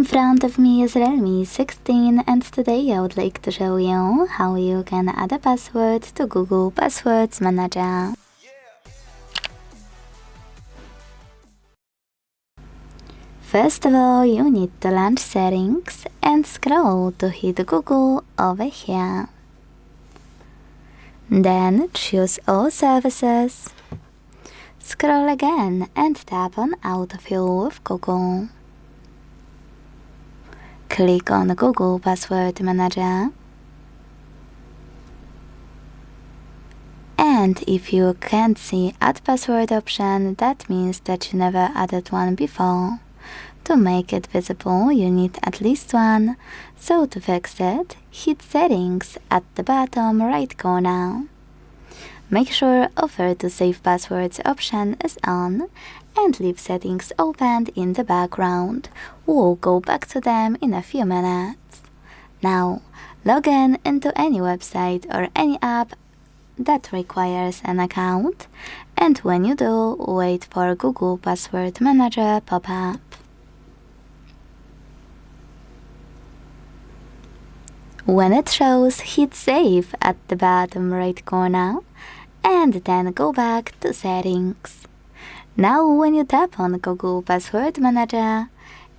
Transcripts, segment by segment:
In front of me is REALME 16 and today I would like to show you how you can add a password to Google Passwords Manager. First of all, you need to launch Settings and scroll to hit Google over here. Then choose All Services. Scroll again and tap on Autofill of Google. Click on Google Password Manager. And if you can't see Add Password option, that means that you never added one before. To make it visible, you need at least one, so to fix it, hit Settings at the bottom right corner. Make sure Offer to Save Passwords option is on and leave settings opened in the background. We'll go back to them in a few minutes. Now, log in into any website or any app that requires an account, and when you do, wait for Google Password Manager pop-up. When it shows, hit Save at the bottom right corner, and then go back to Settings. Now when you tap on Google Password Manager,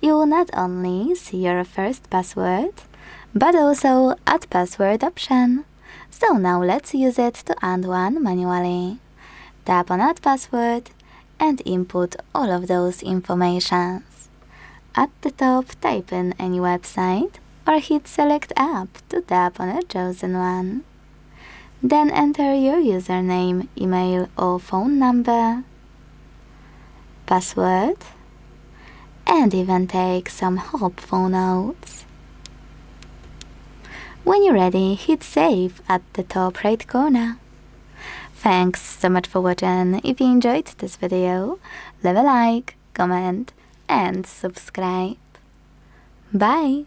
you will not only see your first password, but also Add Password option. So now let's use it to add one manually. Tap on Add Password and input all of those informations. At the top, type in any website or hit Select App to tap on a chosen one. Then enter your username, email or phone number, password, and even take some helpful notes. When you're ready, hit Save at the top right corner. Thanks so much for watching. If you enjoyed this video, leave a like, comment, and subscribe. Bye!